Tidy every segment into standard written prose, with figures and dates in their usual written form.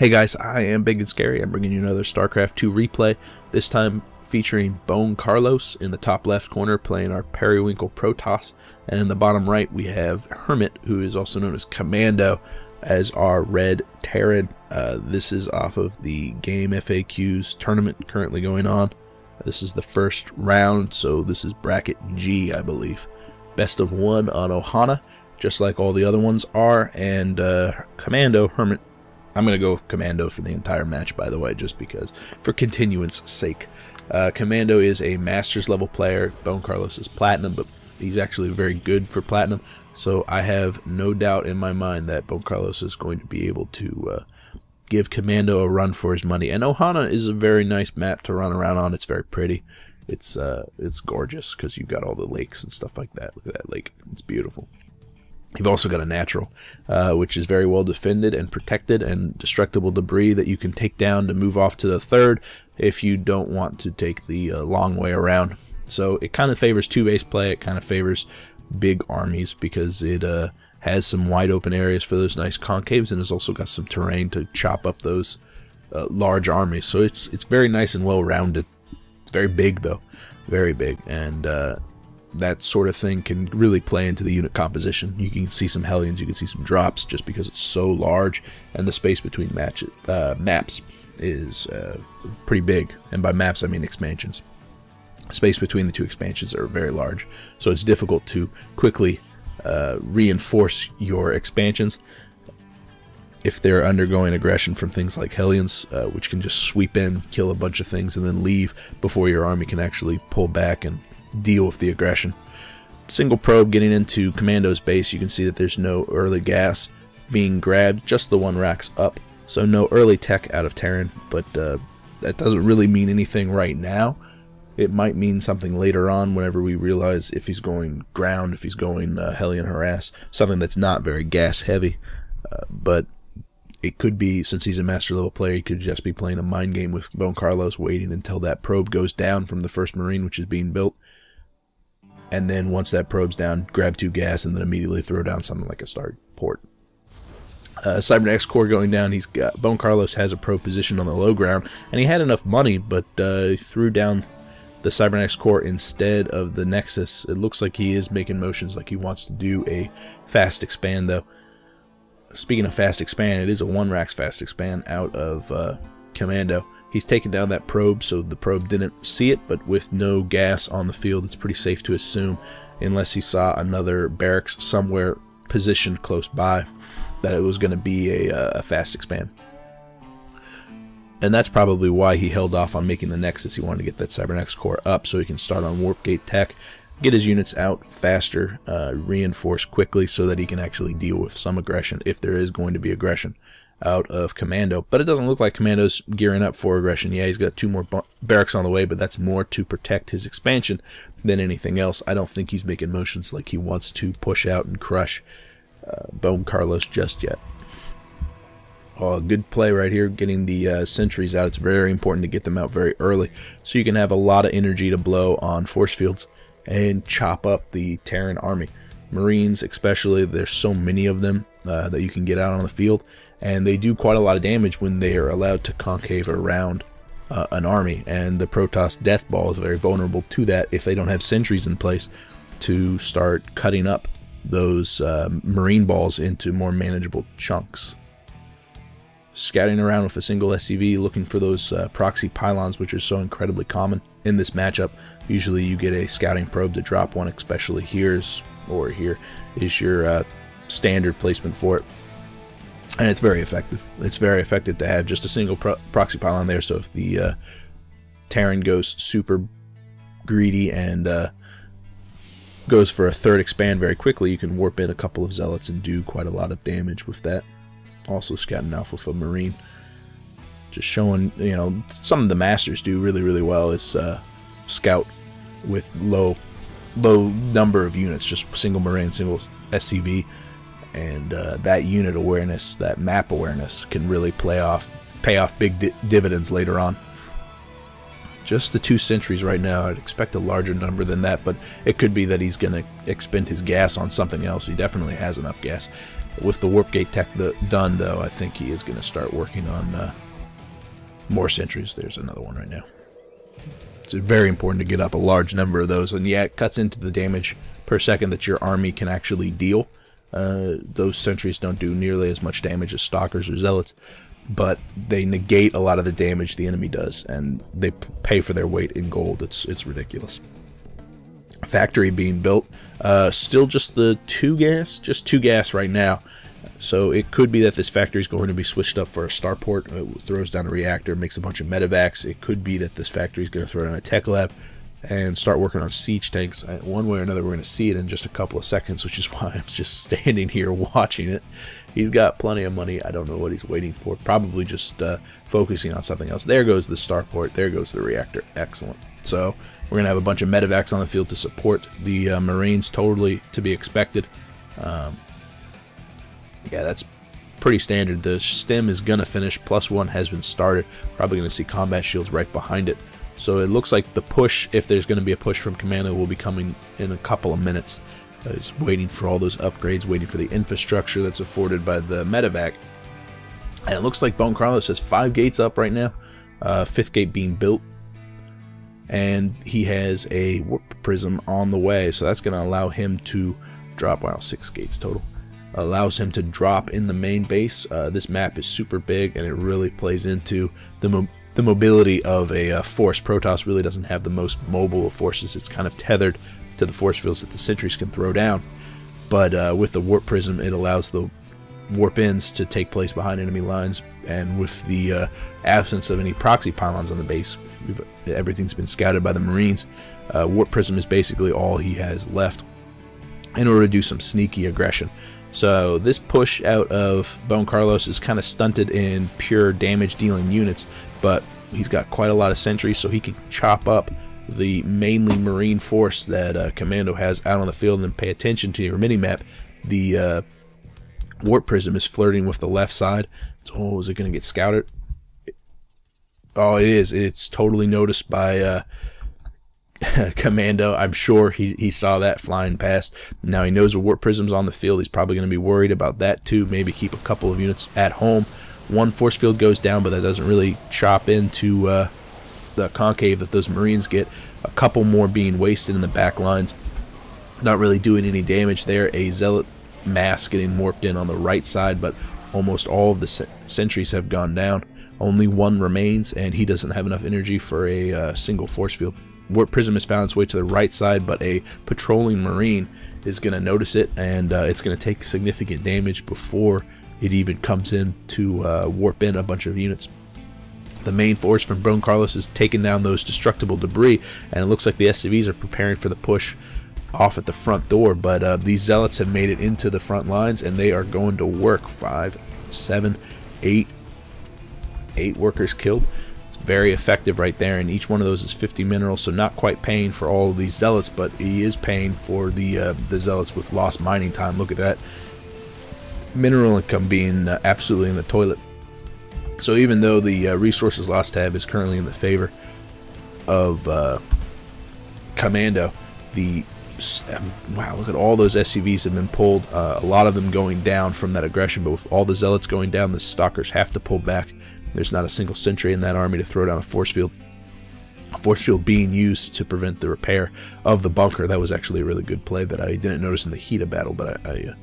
Hey guys, I am Ibigandscary. I'm bringing you another StarCraft 2 replay, this time featuring BoneCarlos in the top left corner playing our Periwinkle Protoss, and in the bottom right we have Hermit, who is also known as Commando, as our red Terran. This is off of the GameFaqs tournament currently going on. This is the first round, so this is bracket G, I believe. Best of 1 on Ohana, just like all the other ones are, and Commando, Hermit. I'm going to go Commando for the entire match, by the way, just because, for continuance sake. Commando is a Masters level player. BoneCarlos is Platinum, but he's actually very good for Platinum. So I have no doubt in my mind that BoneCarlos is going to be able to give Commando a run for his money. And Ohana is a very nice map to run around on. It's very pretty. It's gorgeous because you've got all the lakes and stuff like that. Look at that lake. It's beautiful. You've also got a natural, which is very well defended and protected, and destructible debris that you can take down to move off to the third if you don't want to take the long way around. So it kind of favors two-base play. It kind of favors big armies because it has some wide open areas for those nice concaves, and has also got some terrain to chop up those large armies. So it's very nice and well-rounded. It's very big, though, very big, and that sort of thing can really play into the unit composition. You can see some Hellions, you can see some drops, just because it's so large, and the space between maps is pretty big. And by maps, I mean expansions. Space between the two expansions are very large, so it's difficult to quickly reinforce your expansions if they're undergoing aggression from things like Hellions, which can just sweep in, kill a bunch of things, and then leave before your army can actually pull back and deal with the aggression. Single probe getting into Commando's base. You can see that there's no early gas being grabbed, just the one racks up, so no early tech out of Terran, but that doesn't really mean anything right now. It might mean something later on whenever we realize if he's going ground, if he's going Hellion harass, something that's not very gas heavy, but it could be, since he's a master level player, he could just be playing a mind game with BoneCarlos, waiting until that probe goes down from the first Marine, which is being built. And then once that probe's down, grab 2 gas and then immediately throw down something like a star port. Cybernetics core going down. He's got BoneCarlos has a probe position on the low ground, and he had enough money, but he threw down the Cybernetics core instead of the Nexus. It looks like he is making motions like he wants to do a fast expand, though. Speaking of fast expand, it is a 1-rack fast expand out of Commando. He's taken down that probe, so the probe didn't see it, but with no gas on the field, it's pretty safe to assume, unless he saw another barracks somewhere positioned close by, that it was going to be a fast expand. And that's probably why he held off on making the Nexus. He wanted to get that Cybernetics core up so he can start on Warp Gate tech, get his units out faster, reinforce quickly so that he can actually deal with some aggression, if there is going to be aggression, out of Commando. But it doesn't look like Commando's gearing up for aggression. Yeah, he's got 2 more barracks on the way, but that's more to protect his expansion than anything else. I don't think he's making motions like he wants to push out and crush BoneCarlos just yet. Oh, good play right here, getting the sentries out. It's very important to get them out very early, so you can have a lot of energy to blow on force fields and chop up the Terran army. Marines especially, there's so many of them that you can get out on the field, and they do quite a lot of damage when they are allowed to concave around an army, and the Protoss Death Ball is very vulnerable to that if they don't have sentries in place to start cutting up those Marine balls into more manageable chunks. Scouting around with a single SCV, looking for those proxy pylons, which are so incredibly common in this matchup. Usually you get a scouting probe to drop one, especially here is your standard placement for it. And it's very effective. It's very effective to have just a single proxy pylon there, so if the Terran goes super greedy and goes for a 3rd expand very quickly, you can warp in a couple of Zealots and do quite a lot of damage with that. Also scouting off with a Marine. Just showing, you know, some of the Masters do really well is scout with low number of units, just single Marine, single SCV, and that unit awareness, that map awareness can really pay off big dividends later on. Just the 2 sentries right now. I'd expect a larger number than that, but it could be that he's going to expend his gas on something else. He definitely has enough gas. With the warp gate tech done, though, I think he is going to start working on more sentries. There's another one right now. It's very important to get up a large number of those, and yeah, it cuts into the damage per second that your army can actually deal. Those sentries don't do nearly as much damage as stalkers or zealots, but they negate a lot of the damage the enemy does, and they pay for their weight in gold. It's ridiculous. Factory being built, still just the two gas right now, so it could be that this factory is going to be switched up for a starport. It throws down a reactor, makes a bunch of medevacs. It could be that this factory is going to throw down a tech lab and start working on siege tanks. One way or another, we're going to see it in just a couple of seconds, which is why I'm just standing here watching it. He's got plenty of money. I don't know what he's waiting for. Probably just focusing on something else. There goes the starport. There goes the reactor. Excellent. So we're going to have a bunch of medevacs on the field to support the Marines, totally to be expected. Yeah, that's pretty standard. The stem is going to finish. +1 has been started. Probably going to see combat shields right behind it. So it looks like the push, if there's going to be a push from Commando, will be coming in a couple of minutes. He's waiting for all those upgrades, waiting for the infrastructure that's afforded by the medevac. And it looks like BoneCarlos has 5 gates up right now, 5th gate being built. And he has a warp prism on the way, so that's going to allow him to drop, wow, 6 gates total. Allows him to drop in the main base. This map is super big, and it really plays into the mobility of a force. Protoss really doesn't have the most mobile of forces. It's kind of tethered to the force fields that the sentries can throw down. But with the warp prism, it allows the warp ins to take place behind enemy lines, and with the absence of any proxy pylons on the base, everything's been scouted by the Marines. Warp prism is basically all he has left in order to do some sneaky aggression. So this push out of BoneCarlos is kind of stunted in pure damage dealing units, but he's got quite a lot of sentries, so he can chop up the mainly Marine force that Commando has out on the field. And then pay attention to your mini-map. The warp prism is flirting with the left side. Oh, is it going to get scouted? Oh, it is. It's totally noticed by Commando. I'm sure he saw that flying past. Now he knows a warp prism's on the field. He's probably going to be worried about that too. Maybe keep a couple of units at home. One force field goes down, but that doesn't really chop into the concave that those Marines get. A couple more being wasted in the back lines, not really doing any damage there. A zealot mass getting warped in on the right side, but almost all of the sentries have gone down. Only one remains, and he doesn't have enough energy for a single force field. Warp prism has found its way to the right side, but a patrolling Marine is going to notice it, and it's going to take significant damage before it even comes in to warp in a bunch of units. The main force from BoneCarlos is taking down those destructible debris, and it looks like the SCVs are preparing for the push off at the front door, but these zealots have made it into the front lines, and they are going to work. 5, 7, 8 workers killed. It's very effective right there, and each one of those is 50 minerals, so not quite paying for all of these zealots, but he is paying for the zealots with lost mining time. Look at that. Mineral income being absolutely in the toilet. So even though the resources lost tab is currently in the favor of Commando, wow, look at all those SCVs have been pulled. A lot of them going down from that aggression, but with all the zealots going down, the stalkers have to pull back. There's not a single sentry in that army to throw down a force field. A force field being used to prevent the repair of the bunker. That was actually a really good play that I didn't notice in the heat of battle, but I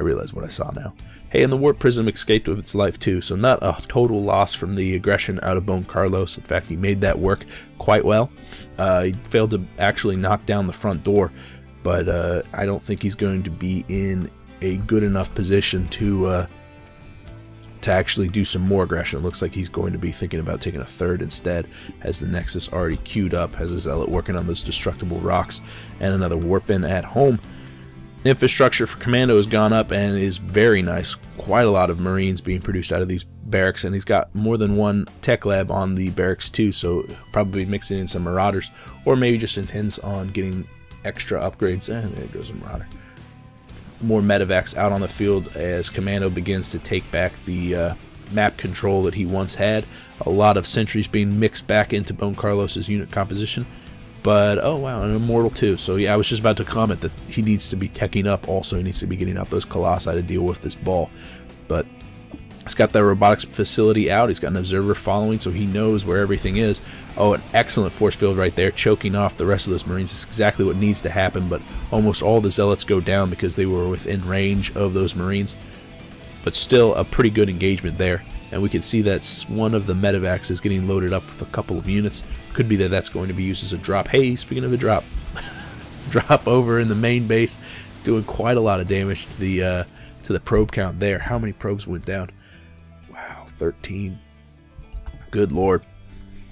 realize what I saw now. Hey, and the warp prism escaped with its life too, so not a total loss from the aggression out of BoneCarlos. In fact, he made that work quite well. He failed to actually knock down the front door, but I don't think he's going to be in a good enough position to actually do some more aggression. It looks like he's going to be thinking about taking a third instead, has the Nexus already queued up, has a zealot working on those destructible rocks, and another warp in at home. Infrastructure for Commando has gone up and is very nice. Quite a lot of Marines being produced out of these barracks, and he's got more than one tech lab on the barracks too, so probably mixing in some Marauders, or maybe just intends on getting extra upgrades. And there goes a Marauder. More medevacs out on the field as Commando begins to take back the map control that he once had. A lot of sentries being mixed back into BoneCarlos' unit composition, But, oh wow, an immortal too. So yeah, I was just about to comment that he needs to be teching up also. He needs to be getting out those colossi to deal with this ball. But he's got the robotics facility out. He's got an observer following, so he knows where everything is. Oh, an excellent force field right there, choking off the rest of those Marines. It's exactly what needs to happen, but almost all the Zealots go down because they were within range of those Marines. But still a pretty good engagement there. And we can see that one of the medevacs is getting loaded up with a couple of units. Could be that that's going to be used as a drop. Hey, speaking of a drop, drop over in the main base, doing quite a lot of damage to the probe count there. How many probes went down? Wow, 13. Good lord.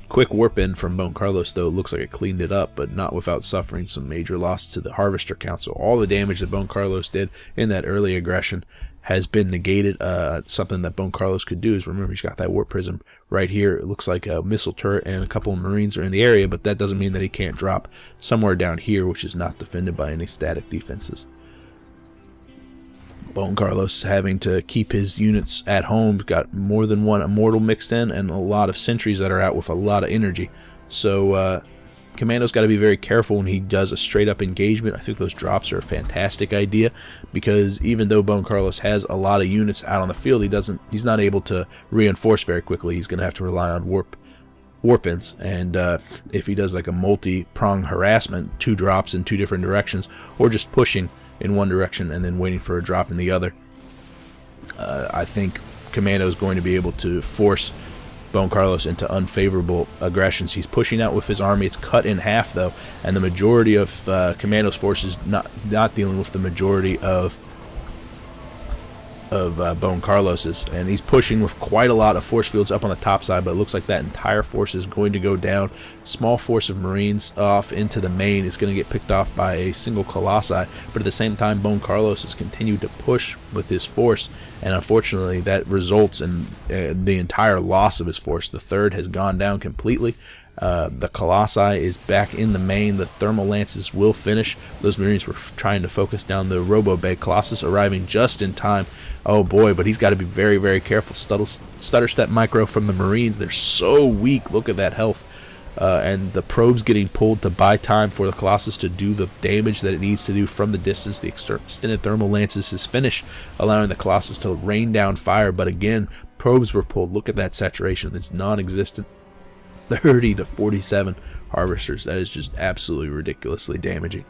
Quick warp in from BoneCarlos, though. It looks like it cleaned it up, but not without suffering some major loss to the harvester count. So all the damage that BoneCarlos did in that early aggression has been negated. Something that BoneCarlos could do is, remember, he's got that warp prism right here. It looks like a missile turret and a couple of Marines are in the area, but that doesn't mean that he can't drop somewhere down here, which is not defended by any static defenses. BoneCarlos having to keep his units at home, got more than one immortal mixed in and a lot of sentries that are out with a lot of energy. So Commando's got to be very careful when he does a straight up engagement. I think those drops are a fantastic idea, because even though BoneCarlos has a lot of units out on the field, he's not able to reinforce very quickly. He's going to have to rely on warp-ins, and if he does like a multi-prong harassment, 2 drops in 2 different directions, or just pushing in one direction and then waiting for a drop in the other, I think Commando is going to be able to force BoneCarlos into unfavorable aggressions. He's pushing out with his army. It's cut in half though, and the majority of Commando's forces not dealing with the majority of BoneCarlos's, and he's pushing with quite a lot of force fields up on the top side, but it looks like that entire force is going to go down. Small force of Marines off into the main is going to get picked off by a single Colossi, but at the same time BoneCarlos has continued to push with his force, and unfortunately that results in the entire loss of his force. The third has gone down completely. The Colossi is back in the main. The thermal lances will finish. Those Marines were trying to focus down the Robo Bay. Colossus arriving just in time. Oh boy, but he's got to be very, very careful. Stutter step micro from the Marines. They're so weak. Look at that health. And the probes getting pulled to buy time for the Colossus to do the damage that it needs to do from the distance. The extended thermal lances is finished, allowing the Colossus to rain down fire. But again, probes were pulled. Look at that saturation. It's non-existent. 30 to 47 harvesters. That is just absolutely ridiculously damaging.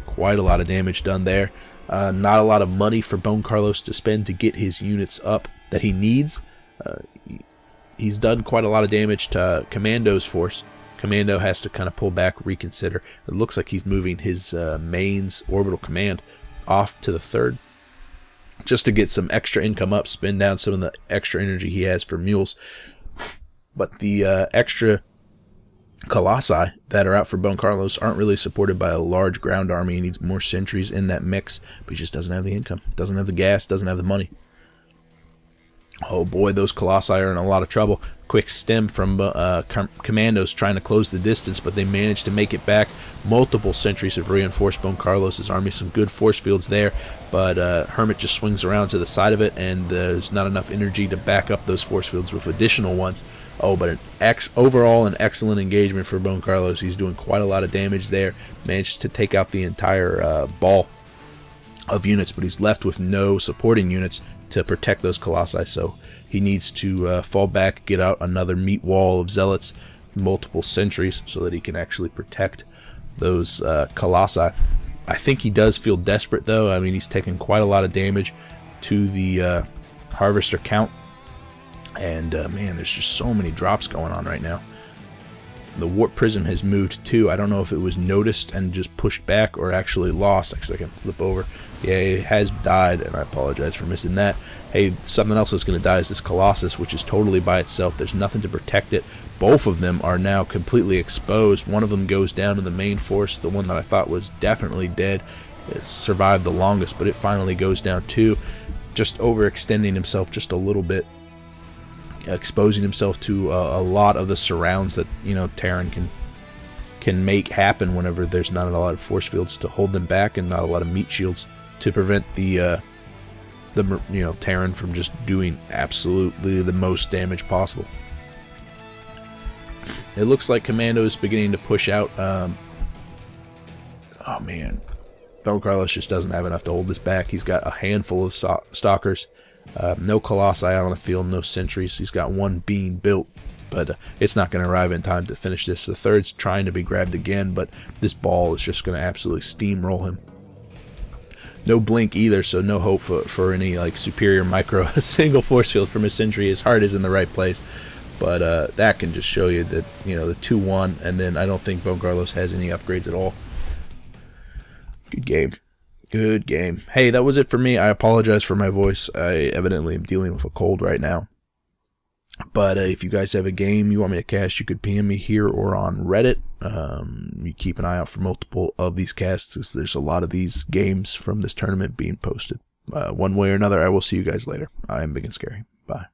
Quite a lot of damage done there. Not a lot of money for BoneCarlos to spend to get his units up that he needs. He's done quite a lot of damage to Commando's force. Commando has to kind of pull back, reconsider. It looks like he's moving his mains orbital command off to the 3rd just to get some extra income up, spend down some of the extra energy he has for mules. But the extra Colossi that are out for BoneCarlos aren't really supported by a large ground army. He needs more sentries in that mix, but he just doesn't have the income, doesn't have the gas, doesn't have the money. Oh boy, those Colossi are in a lot of trouble. Quick stem from Commandos trying to close the distance, but they managed to make it back. Multiple sentries have reinforced BoneCarlos' army. Some good force fields there, but Hermit just swings around to the side of it, and there's not enough energy to back up those force fields with additional ones. Oh, but overall an excellent engagement for BoneCarlos. He's doing quite a lot of damage there. Managed to take out the entire ball of units, but he's left with no supporting units to protect those Colossi. So he needs to fall back, get out another meat wall of Zealots, multiple sentries, so that he can actually protect those Colossi. I think he does feel desperate, though. I mean, he's taken quite a lot of damage to the harvester count. And man, there's just so many drops going on right now. The warp prism has moved too. I don't know if it was noticed and just pushed back or actually lost. Actually, I can flip over. Yeah, it has died, and I apologize for missing that. Hey, something else that's going to die is this Colossus, which is totally by itself. There's nothing to protect it. Both of them are now completely exposed. One of them goes down to the main force. The one that I thought was definitely dead, it survived the longest, but it finally goes down too. Just overextending himself just a little bit, exposing himself to a lot of the surrounds that, you know, Terran can make happen whenever there's not a lot of force fields to hold them back and not a lot of meat shields to prevent the Terran from just doing absolutely the most damage possible. It looks like Commando is beginning to push out Oh, man. BoneCarlos just doesn't have enough to hold this back. He's got a handful of stalkers. No Colossi out on the field, no sentries. He's got one being built, but it's not going to arrive in time to finish this. The third's trying to be grabbed again, but this ball is just going to absolutely steamroll him. No blink either, so no hope for any like superior micro single force field from his sentry. His heart is in the right place, but that can just show you that, you know, the 2-1, and then I don't think BoneCarlos has any upgrades at all. Good game. Good game. Hey, that was it for me. I apologize for my voice. I evidently am dealing with a cold right now. But if you guys have a game you want me to cast, you could PM me here or on Reddit. You keep an eye out for multiple of these casts, because there's a lot of these games from this tournament being posted. One way or another, I will see you guys later. I am Ibigandscary. Bye.